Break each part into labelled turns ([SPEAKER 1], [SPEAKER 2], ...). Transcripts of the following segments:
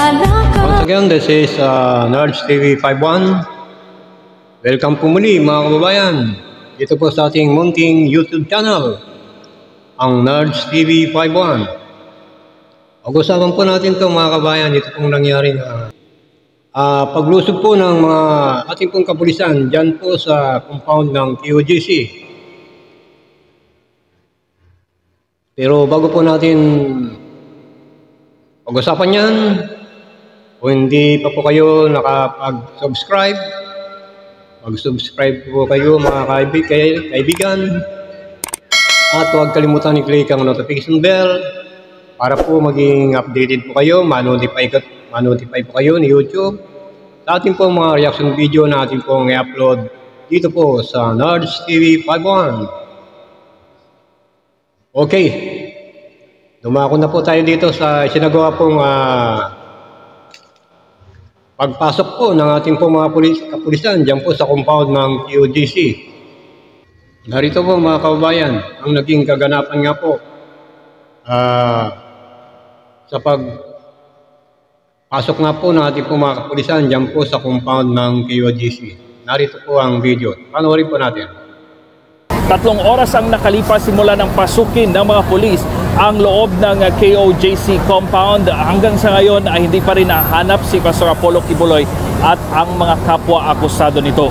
[SPEAKER 1] Once again, this is Nerds TV 51. Welcome po muli mga kababayan. Dito po sa ating munting YouTube channel, ang Nerds TV 51. Pag-usapan po natin ito mga kababayan, dito pong nangyari na paglusob po ng mga ating pong kapulisan dyan po sa compound ng QGC. Pero bago po natin pag-usapan yan, kung hindi pa po kayo nakapag-subscribe, mag-subscribe po kayo mga kaibigan. At huwag kalimutan i-click ang notification bell para po maging updated po kayo, ma-notify po kayo ni YouTube sa ating po mga reaction video na ating pong i-upload dito po sa Nerds TV 51. Okay, dumako na po tayo dito sa sinagawa pong pagpasok po ng ating po mga kapulisan dyan po sa compound ng QGC. Narito po mga kababayan, ang naging kaganapan nga po sa pagpasok nga po ng ating po mga kapulisan dyan po sa compound ng QGC. Narito po ang video. Panoorin po natin.
[SPEAKER 2] 3 oras ang nakalipas simula ng pasukin ng mga pulis ang loob ng KOJC compound. Hanggang sa ngayon ay hindi pa rin nahanap si Pastor Apollo Kibuloy at ang mga kapwa akusado nito.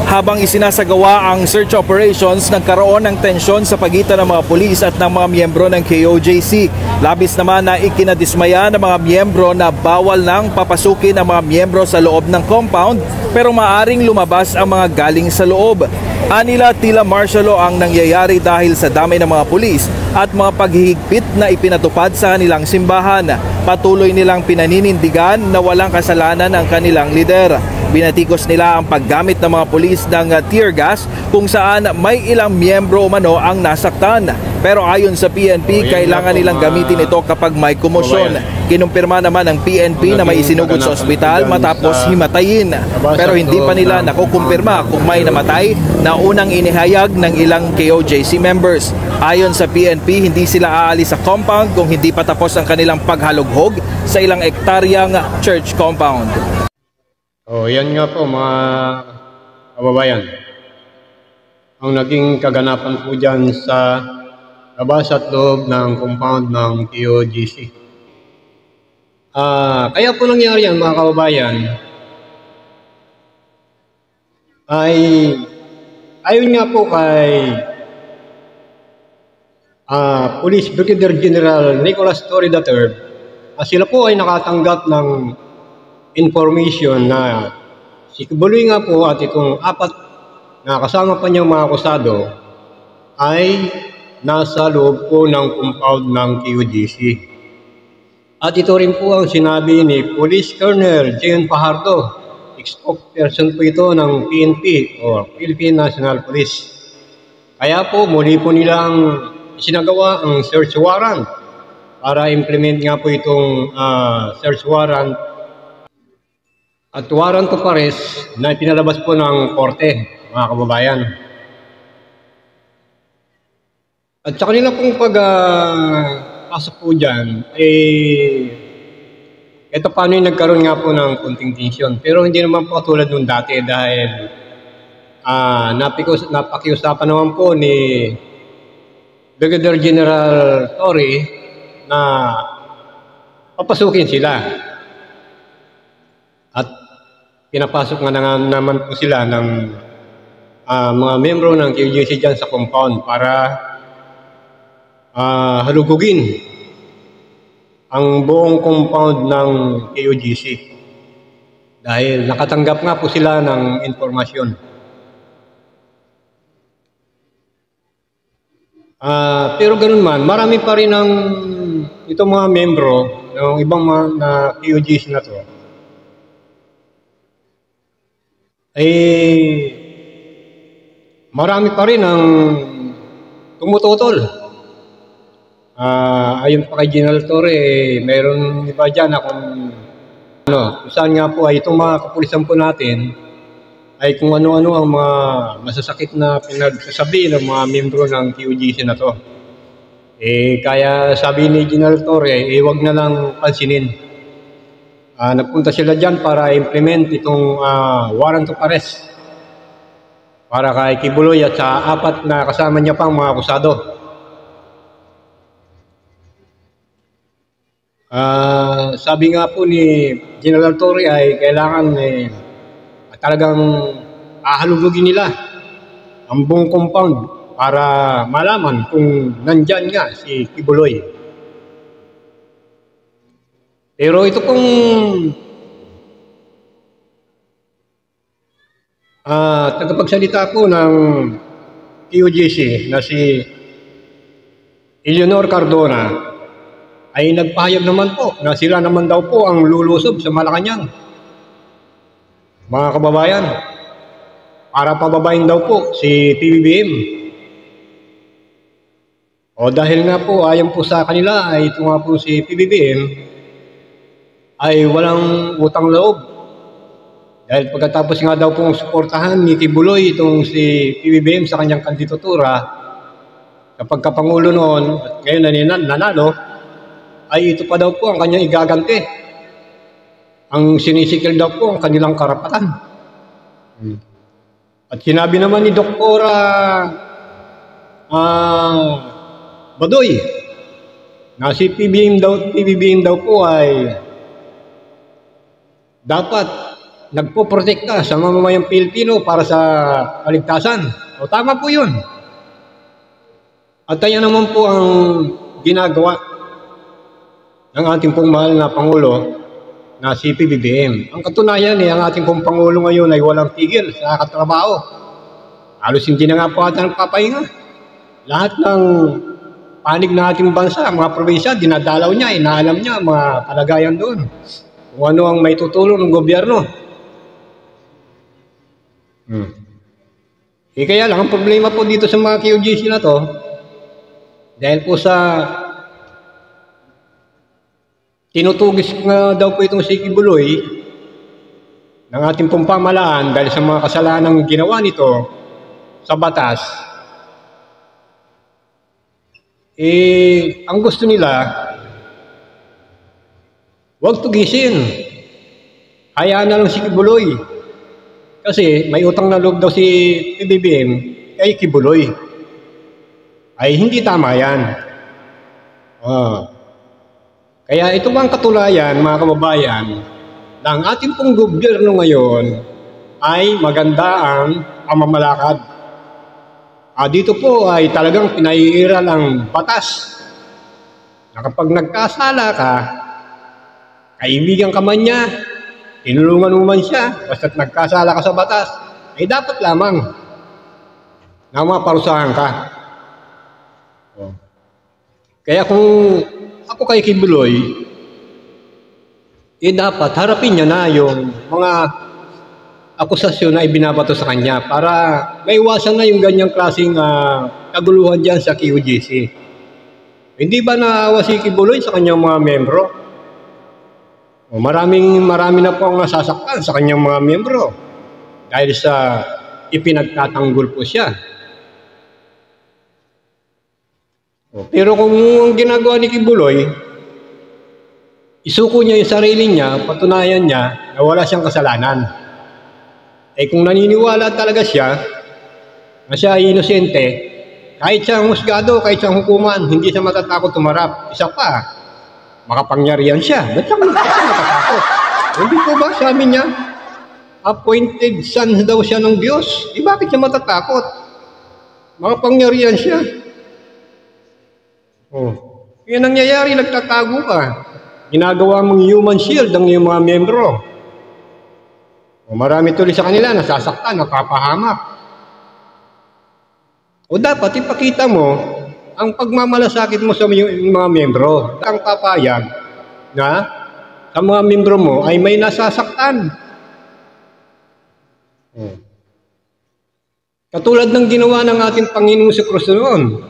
[SPEAKER 2] Habang isinasagawa ang search operations, nagkaroon ng tensyon sa pagitan ng mga pulis at ng mga miyembro ng KOJC. Labis naman na ikinadismaya ng mga miyembro na bawal nang papasukin ang mga miyembro sa loob ng compound, pero maaring lumabas ang mga galing sa loob. Anila tila martial law ang nangyayari dahil sa dami ng mga pulis at mga paghihigpit na ipinatupad sa kanilang simbahan. Patuloy nilang pinaninindigan na walang kasalanan ang kanilang lider. Binatikos nila ang paggamit ng mga pulis ng tear gas kung saan may ilang miyembro umano ang nasaktan. Pero ayon sa PNP, kailangan nilang gamitin ito kapag may komosyon. Kinumpirma naman ng PNP na may isinugod sa ospital matapos himatayin. Pero hindi pa nila nakukumpirma kung may namatay na unang inihayag ng ilang KOJC members. Ayon sa PNP, hindi sila aalis sa compound kung hindi pa tapos ang kanilang paghalughog sa ilang ektaryang church compound.
[SPEAKER 1] Yan nga po mga kababayan, ang naging kaganapan po dyan sa labas at loob ng compound ng QGC. Kaya po nangyari yan mga kababayan ay ayon nga po kay Police Brigadier General Nicholas Torre III, sila po ay nakatanggap ng information na si Kibuloy nga po at itong 4 na kasama pa niyang mga akusado ay nasa loob po ng compound ng QGC. At ito rin po ang sinabi ni Police Colonel Jen Fajardo, spokesperson po ito ng PNP o Philippine National Police. Kaya po muli po nilang isinagawa ang search warrant para implement nga po itong search warrant at warrant of arrest na pinalabas po ng korte mga kababayan. At sa kanila pong pagpasok po dyan, ito paano yung nagkaroon nga po ng konting tension. Pero hindi naman po tulad nung dati dahil napakiusapan naman po ni Brigadier General Torre na papasukin sila. At pinapasok nga naman po sila ng mga membro ng QGC dyan sa compound para halugugin ang buong compound ng QGC dahil nakatanggap nga po sila ng informasyon. Pero ganun man, marami pa rin ang itong mga membro ng ibang mga na QGC na to marami pa rin ang tumututol. Ayon pa kay General Torre, mayroon iba dyan na kung saan nga po ay itong mga kapulisan po natin ay kung ano-ano ang mga masasakit na pinagsasabi ng mga membro ng QGC na to. Kaya sabi ni General Torre, wag na lang pansinin. nagpunta sila dyan para implement itong warrant of arrest para kay Kibuloy at sa 4 na kasama niya pang mga akusado. Sabi nga po ni General Torre ay kailangan talagang ahalugugin nila ang buong compound para malaman kung nandyan nga si Kibuloy. Pero ito pong tagapagsalita po ng QGC na si Eleanor Cardona ay nagpahayag naman po na sila naman daw po ang lulusob sa Malacanang. Mga kababayan, para pababayin daw po si PBBM. O dahil nga po ayon po sa kanila ay ito nga po si PBBM ay walang utang loob. Dahil pagkatapos nga daw pong suportahan ni Kibuloy itong si PBBM sa kanyang kandidatura kapag kapangulo noon at ngayon nanalo, ay ito pa daw po ang kanyang igaganti. Ang sinisikil daw po ang kanilang karapatan. At sinabi naman ni Doktora Badoy na si PBBM daw po ay dapat nagpoprotekta sa mamamayang Pilipino para sa kaligtasan. O tama po yun. At ayan naman po ang ginagawa ng ating pong mahal na Pangulo na si PBBM. Ang katunayan ang ating pong Pangulo ngayon ay walang tigil sa katrabaho. Halos hindi na nga po ata nagpapahinga. Lahat ng panig na ating bansa, mga probinsya, dinadalaw niya, inaalam niya mga kalagayan doon. Kung ano ang may tutulong ng gobyerno. Kaya lang, ang problema po dito sa mga QGC na to, dahil po sa tinutugis nga daw po itong si Kibuloy ng ating pong pamahalaan dahil sa mga kasalanang ginawa nito sa batas, ang gusto nila, huwag tugisin. Hayaan na lang si Kibuloy. Kasi may utang na loob daw si PBBM kay Kibuloy. Ay hindi tama yan. Kaya ito bang katulayan, mga kababayan, na ang ating pong gobyerno ngayon ay maganda ang pamamalakad. Dito po ay talagang pinaiiral ang batas. Na kapag nagkasala ka, kaibigan ka man niya, tinulungan mo man siya, basta't nagkasala ka sa batas, ay dapat lamang na maparusahan ka. Kaya kung ako kay Kibuloy, dapat harapin niya na yung mga akusasyon na ibinabato sa kanya para maiwasan na yung ganyang klaseng kaguluhan dyan sa QGC. Hindi ba naawa si Kibuloy sa kanyang mga membro? Marami na po ang nasasaktan sa kanyang mga membro dahil sa ipinagtatanggol po siya. Pero kung ang ginagawa ni Kibuloy, isuko niya yung sarili niya, patunayan niya na wala siyang kasalanan. Kung naniniwala talaga siya na siya ay inosente, kahit siyang husgado, kahit siyang hukuman, hindi siya matatakot tumarap. Isa pa, makapangyarihan siya. Ba't siya matatakot? Hindi po ba sabi niya, appointed son daw siya ng Diyos? Bakit siya matatakot? Makapangyarihan siya. Yan nangyayari, nagtatago ka. Ginagawa mong human shield ang iyong mga membro. Marami tuloy sa kanila, nasasaktan, napapahamak. Dapat ipakita mo ang pagmamalasakit mo sa iyong mga membro. Ang papayag na sa mga membro mo ay may nasasaktan. Katulad ng ginawa ng ating Panginoong Jesucristo noon.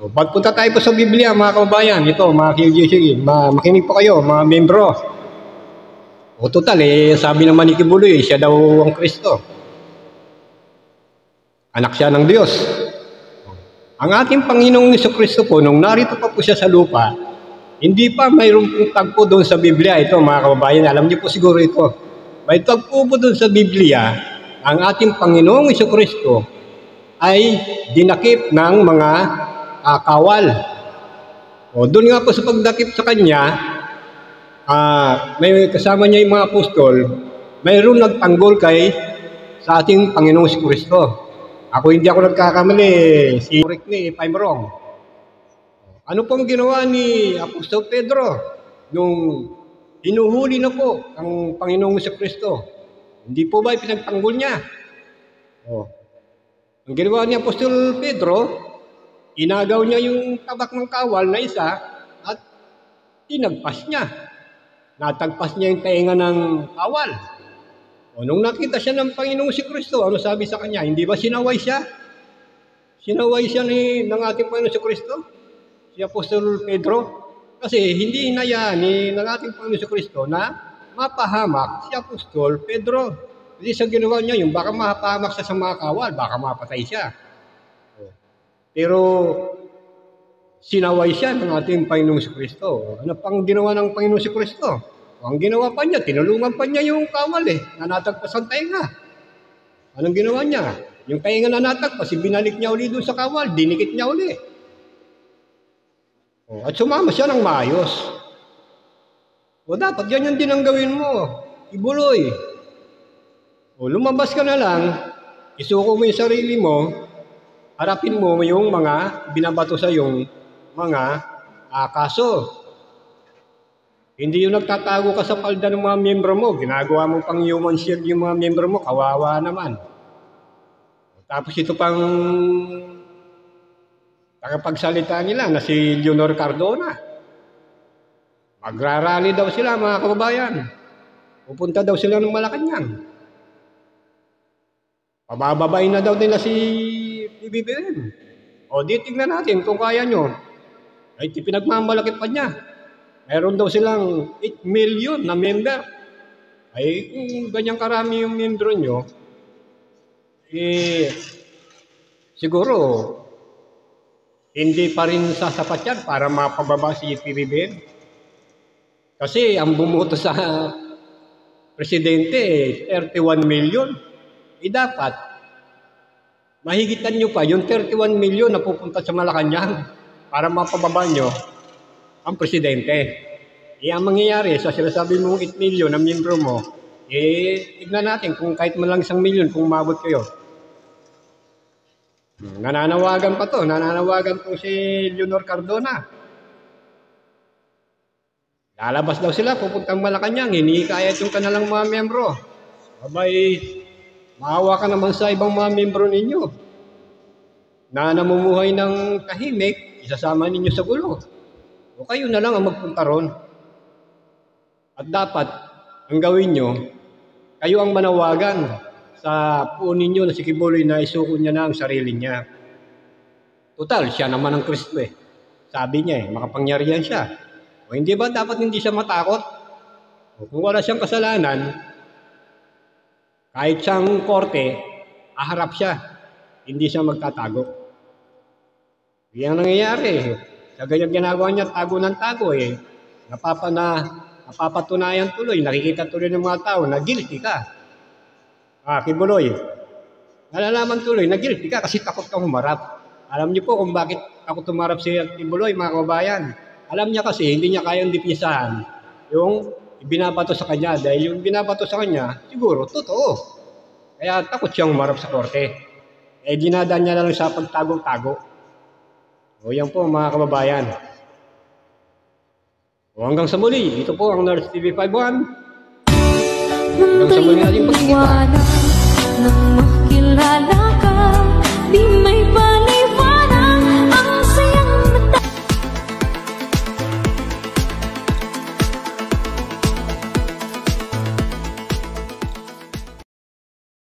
[SPEAKER 1] Pagpunta tayo po sa Biblia, mga kababayan, ito, mga QGC, makinig po kayo, mga membro. Total, sabi naman ni Kibuloy, siya daw ang Kristo. Anak siya ng Diyos. Ang ating Panginoong Jesucristo po, nung narito pa po siya sa lupa, Hindi pa mayroon pong tagpo doon sa Biblia. Ito mga kababayan, alam niyo po siguro ito. May tagpo po doon sa Biblia, ang ating Panginoong Jesucristo ay dinakip ng mga kawal. O doon nga po sa pagdakip sa kanya, may kasama niya yung mga apostol, mayroon nagtanggol sa ating Panginoong Jesucristo. Ako hindi ako nagkakamali, si correct me if I'm wrong. Ano pong ginawa ni Apostol Pedro nung hinuhuli na po ang Panginoong Jesucristo? Hindi po ba pinagtanggol niya? Ang ginawa ni Apostol Pedro, inagaw niya yung tabak ng kawal na isa at tinagpas niya. Natagpas niya yung tainga ng kawal. Nung nakita siya ng Panginoong Jesucristo, ano sabi sa kanya? Hindi ba sinaway siya? Sinaway siya ng ating Panginoong Jesucristo? Si Apostol Pedro? Kasi hindi hinayaan ng ating Panginoong Jesucristo na mapahamak si Apostol Pedro. Kasi sa ginawa niya, yung baka mapahamak siya sa mga kawal, baka mapatay siya. Pero sinaway siya ng ating Panginoong Jesucristo. Ano pang ginawa ng Panginoong Jesucristo? Ang ginawa pa niya, tinulungan pa niya yung kawal na natagpas ang tainga. Anong ginawa niya? Yung tainga na natagpas, binalik niya uli doon sa kawal, dinikit niya uli. At sumama siya ng maayos. Dapat ganyan din ang gawin mo, Kibuloy. Lumabas ka na lang, isuko mo yung sarili mo, harapin mo yung mga binabato sa yung mga kaso. Hindi yung nagtatago ka sa palda ng mga miyembro mo, ginagawa mo pang human shield yung mga miyembro mo, kawawa naman. Tapos ito pang tagapagsalita nila na si Leonor Cardona. Magrarally daw sila mga kababayan. Pupunta daw sila ng Malacanang. Pabababay na daw nila si PBBM. Di tignan natin kung kaya nyo. Ay pinagmamalaki pa niya. Meron daw silang 8 million na member. Ay kung ganyang karami yung membro nyo, siguro hindi pa rin sasapat yan para mapababa si PBBM. Kasi ang bumoto sa presidente 31 million. Dapat mahigitan nyo pa yung 31 million na pupunta sa Malacanang para mapababa nyo ang presidente. Ang mangyayari sa sinasabi mong 8 million na miyembro mo, tignan natin kung kahit man lang 1 million kung umabot kayo. Nananawagan po si Leonor Cardona. Lalabas daw sila, pupuntang Malacanang, hinihikayat yung kanilang mga miyembro. Abay, maawa ka naman sa ibang mga miyembro ninyo na namumuhay ng tahimik, isasama ninyo sa gulo. Kayo na lang ang magpunta ron. At dapat, ang gawin nyo, kayo ang manawagan sa puo ninyo na si Kibuloy na isuko niya na ang sarili niya. Total, siya naman ang Kristo Sabi niya makapangyarihan siya. Hindi ba dapat hindi siya matakot? Kung wala siyang kasalanan, kahit siyang korte, aharap siya. Hindi siya magtatago. Yan ang nangyayari. Sa ganyan ginagawa niya, tago ng tago napapatunayan tuloy, nakikita tuloy ng mga tao na guilty ka. Kibuloy, nalalaman tuloy na guilty ka kasi takot kang humarap. Alam niyo po kung bakit takot humarap si Kibuloy, mga kababayan. Alam niya kasi hindi niya kayang dipisahan yung binabato sa kanya dahil yung binabato sa kanya, siguro, totoo. Kaya takot siyang humarap sa korte. Dinadaan niya na lang sa pagtago-tago. Yan po mga kababayan. Hanggang sa muli, ito po ang Nars TV 51. Hanggang sa muli natin pagkikita.
[SPEAKER 3] Nang makilala ka, di may